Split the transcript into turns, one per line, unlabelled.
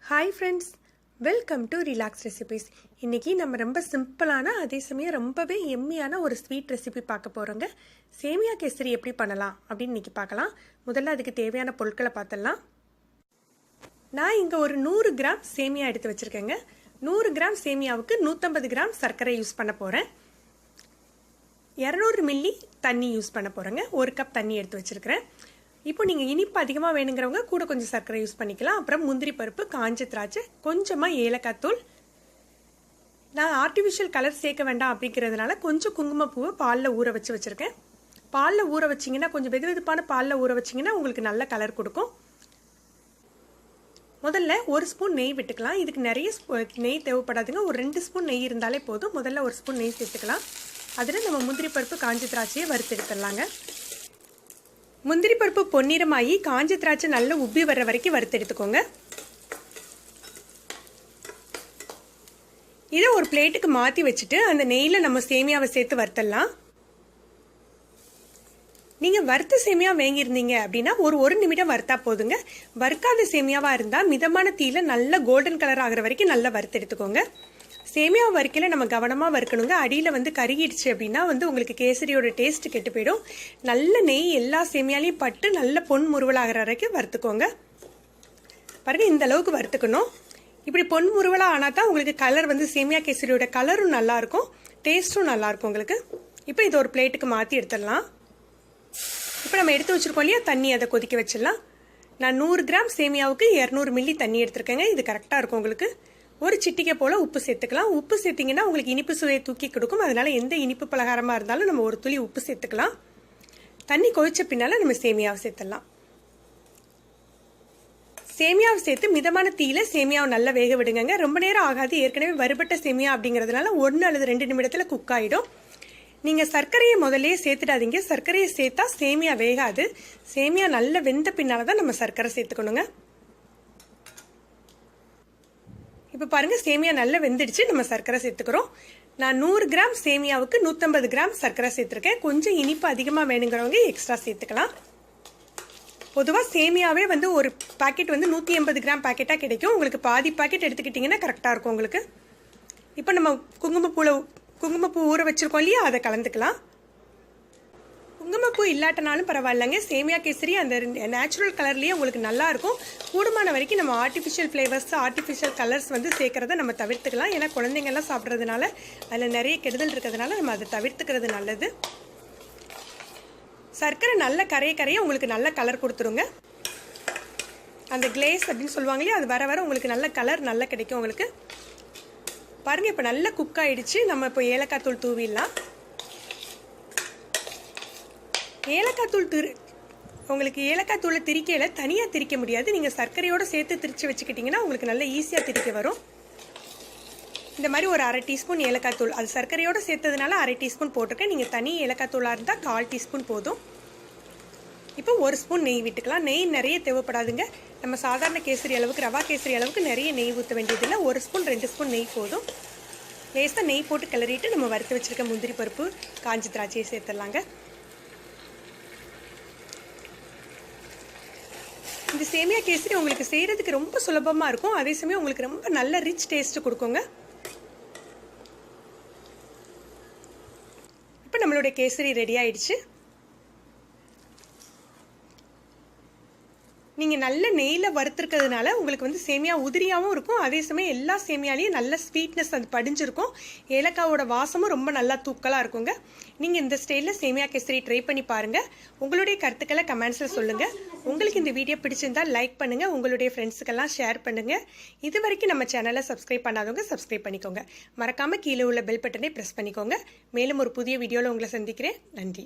Hi friends, welcome to Relax Recipes. இன்னைக்கு நம்ம ரொம்ப சிம்பிளான அதே சமயம் ரொம்பவே எம்மியான ஒரு ஸ்வீட் ரெசிபி பார்க்க போறோங்க. சேமியா கேசரி எப்படி பண்ணலாம் அப்படின்னு இன்னைக்கு பார்க்கலாம். முதல்ல அதுக்கு தேவையான பொருட்களை பார்த்தலாம். நான் இங்க ஒரு 100 கிராம் சேமியா எடுத்து வச்சிருக்கேங்க. 100 கிராம் சேமியாவுக்கு 150 கிராம் சர்க்கரை யூஸ் பண்ண போறேன். 200 மில்லி தண்ணி யூஸ் பண்ண போறேங்க. 1 கப் தண்ணி எடுத்து வச்சிருக்கேன். இப்போ நீங்கள் இனிப்பு அதிகமாக வேணுங்கிறவங்க கூட கொஞ்சம் சர்க்கரை யூஸ் பண்ணிக்கலாம். அப்புறம் முந்திரி பருப்பு, காஞ்ச திராட்சை, கொஞ்சமாக ஏலக்காய் தூள். நான் ஆர்டிஃபிஷியல் கலர் சேர்க்க வேண்டாம் அப்படிங்கிறதுனால கொஞ்சம் குங்குமப்பூவை பாலில் ஊற வச்சுருக்கேன். பாலில் ஊற வச்சிங்கன்னா கொஞ்சம் வெதுவெதுப்பான பாலில் ஊற வச்சிங்கன்னா உங்களுக்கு நல்ல கலர் கொடுக்கும். முதல்ல 1 ஸ்பூன் நெய் விட்டுக்கலாம். இதுக்கு நிறைய நெய் தேவைப்படாதுங்க. ஒரு 2 ஸ்பூன் நெய் இருந்தாலே போதும். முதல்ல 1 ஸ்பூன் நெய் சேர்த்துக்கலாம். அதில் நம்ம முந்திரி பருப்பு, காஞ்ச திராட்சையை வறுத்தெடுத்துடலாங்க. முந்திரி பருப்பு பொன்னிறமாகி காஞ்ச திராட்சை நல்லா உப்பி வர்ற வரைக்கும் வறுத்தெடுத்துக்கோங்க. இதை ஒரு பிளேட்டுக்கு மாற்றி வச்சுட்டு அந்த நெய்யில் நம்ம சேமியாவை சேர்த்து வறுத்தலாம். நீங்கள் வறுத்த சேமியா வாங்கியிருந்தீங்க அப்படின்னா ஒரு நிமிடம் வறுத்தா போதுங்க. வறுக்காத சேமியாவாக இருந்தால் மிதமான தீயில நல்ல கோல்டன் கலர் ஆகிற வரைக்கும் நல்லா வறுத்தெடுத்துக்கோங்க. சேமியா வறுக்கையில் நம்ம கவனமாக வறுக்கணுங்க. அடியில் கருகிடுச்சு அப்படின்னா உங்களுக்கு கேசரியோட டேஸ்ட் கெட்டு போயிடும். நல்ல நெய் எல்லா சேமியாலையும் பட்டு நல்ல பொன் முறுவலாகிற வரைக்கும் வறுத்துக்கோங்க. பாருங்க, இந்த அளவுக்கு வறுத்துக்கணும். இப்படி பொன் முறுவலாக ஆனால் தான் உங்களுக்கு கலர் சேமியா கேசரியோட கலரும் நல்லா இருக்கும், டேஸ்ட்டும் நல்லா இருக்கும் உங்களுக்கு. இப்போ இதை ஒரு பிளேட்டுக்கு மாற்றி எடுத்துடலாம். இப்போ நம்ம எடுத்து வச்சிருக்கோம் இல்லையா தண்ணி, அதை கொதிக்க வச்சிடலாம். நான் 100 கிராம் சேமியாவுக்கு 200 மில்லி தண்ணி எடுத்திருக்கேங்க. இது கரெக்டாக இருக்கும் உங்களுக்கு. ஒரு சிட்டிகை போல் உப்பு சேர்த்துக்கலாம். உப்பு சேர்த்திங்கன்னா உங்களுக்கு இனிப்பு சுவையை தூக்கி கொடுக்கும். அதனால எந்த இனிப்பு பலகாரமாக இருந்தாலும் நம்ம ஒரு துளி உப்பு சேர்த்துக்கலாம். தண்ணி கொதிச்ச பின்னால் நம்ம சேமியாவை சேர்த்துடலாம். சேமியாவை சேர்த்து மிதமான தீயில சேமியாவை நல்லா வேக விடுங்க. ரொம்ப நேரம் ஆகாது. ஏற்கனவே வறுபட்ட சேமியா அப்படிங்கிறதுனால 1 அல்லது 2 நிமிடத்தில் குக் ஆகிடும். நீங்கள் சர்க்கரையை முதலே சேர்த்துடாதீங்க. சர்க்கரையை சேர்த்தா சேமியா வேகாது. சேமியா நல்லா வெந்த பின்னால் தான் நம்ம சர்க்கரை சேர்த்துக்கணுங்க. இப்போ பாருங்க, சேமியா நல்லா வெந்துடுச்சு. நம்ம சர்க்கரை சேர்த்துக்கிறோம். நான் 100 கிராம் சேமியாவுக்கு 150 கிராம் சர்க்கரை சேர்த்துருக்கேன். கொஞ்சம் இனிப்பு அதிகமாக வேணுங்கிறவங்க எக்ஸ்ட்ரா சேர்த்துக்கலாம். பொதுவாக சேமியாவே ஒரு பாக்கெட் 180 கிராம் பாக்கெட்டாக கிடைக்கும். உங்களுக்கு பாதி பாக்கெட் எடுத்துக்கிட்டிங்கன்னா கரெக்டாக இருக்கும் உங்களுக்கு. இப்போ நம்ம குங்குமப்பூ ஊற வச்சிருக்கோம் இல்லையா, அதை கலந்துக்கலாம். குங்குமப்பூ இல்லாட்டனாலும் பரவாயில்லைங்க. சேமியா கேசரி அந்த நேச்சுரல் கலர்லேயே உங்களுக்கு நல்லா இருக்கும். கூடுமான வரைக்கும் நம்ம ஆர்டிஃபிஷியல் ஃப்ளேவர்ஸ், ஆர்டிஃபிஷியல் கலர்ஸ் சேர்க்கறத நம்ம தவிர்த்துக்கலாம். ஏன்னா குழந்தைங்கள்லாம் சாப்பிட்றதுனால அதில் நிறைய கெடுதல் இருக்கிறதுனால நம்ம அதை தவிர்த்துக்கிறது நல்லது. சர்க்கரை நல்ல கரைய உங்களுக்கு நல்ல கலர் கொடுத்துருங்க. அந்த கிளேஸ் அப்படின்னு சொல்லுவாங்க இல்லையா, அது வர வர உங்களுக்கு நல்ல கலர் நல்லா கிடைக்கும் உங்களுக்கு. பாருங்க, இப்போ நல்லா குக் ஆயிடுச்சு. நம்ம இப்போ ஏலக்காய் தூள் தூவிடலாம். ஏலக்காய் தூள் உங்களுக்கு ஏலக்காய் தூளை திரிக்கையில் தனியாக திரிக்க முடியாது. நீங்கள் சர்க்கரையோடு சேர்த்து திரிச்சு வச்சுக்கிட்டிங்கன்னா உங்களுக்கு நல்லா ஈஸியாக திரிக்க வரும். இந்த மாதிரி ஒரு 1/2 டீஸ்பூன் ஏலக்காய் தூள், அது சர்க்கரையோடு சேர்த்ததுனால 1/2 டீஸ்பூன் போட்டிருக்கேன். நீங்கள் தனி ஏலக்காய் தூளாக இருந்தால் 1/4 டீஸ்பூன் போதும். இப்போ 1 ஸ்பூன் நெய் விட்டுக்கலாம். நெய் நிறைய தேவைப்படாதுங்க. நம்ம சாதாரண கேசரி அளவுக்கு, ரவா கேசரி அளவுக்கு நிறைய நெய் ஊற்ற வேண்டியதில்லை. 1 ஸ்பூன் 2 ஸ்பூன் நெய் போதும். லேசாக நெய் போட்டு கிளறிட்டு நம்ம வறுத்து வச்சுருக்க முந்திரி பருப்பு, காஞ்சி திராட்சையை சேர்த்துடலாங்க. இந்த சேமியா கேசரி உங்களுக்கு செய்கிறதுக்கு ரொம்ப சுலபமாக இருக்கும். அதே சமயம் உங்களுக்கு ரொம்ப நல்ல ரிச் டேஸ்ட் கொடுக்குங்க. இப்போ நம்மளுடைய கேசரி ரெடி ஆயிடுச்சு. நீங்கள் நல்ல நெய்யில் வறுத்துருக்கிறதுனால உங்களுக்கு சேமியா உதிரியாகவும் இருக்கும். அதே சமயம் எல்லா சேமியாலையும் நல்ல ஸ்வீட்னஸ் அது படிஞ்சிருக்கும். ஏலக்காவோட வாசமும் ரொம்ப நல்லா தூக்கலாக இருக்குங்க. நீங்கள் இந்த ஸ்டைலில் சேமியா கேசரி ட்ரை பண்ணி பாருங்கள். உங்களுடைய கருத்துக்களை கமெண்ட்ஸில் சொல்லுங்கள். உங்களுக்கு இந்த வீடியோ பிடிச்சிருந்தால் லைக் பண்ணுங்கள். உங்களுடைய ஃப்ரெண்ட்ஸுக்கெல்லாம் ஷேர் பண்ணுங்கள். இது வரைக்கும் நம்ம சேனலை சப்ஸ்கிரைப் பண்ணாதவங்க சப்ஸ்கிரைப் பண்ணிக்கோங்க. மறக்காமல் கீழே உள்ள பெல் பட்டனை ப்ரெஸ் பண்ணிக்கோங்க. மேலும் ஒரு புதிய வீடியோவில் உங்களை சந்திக்கிறேன். நன்றி.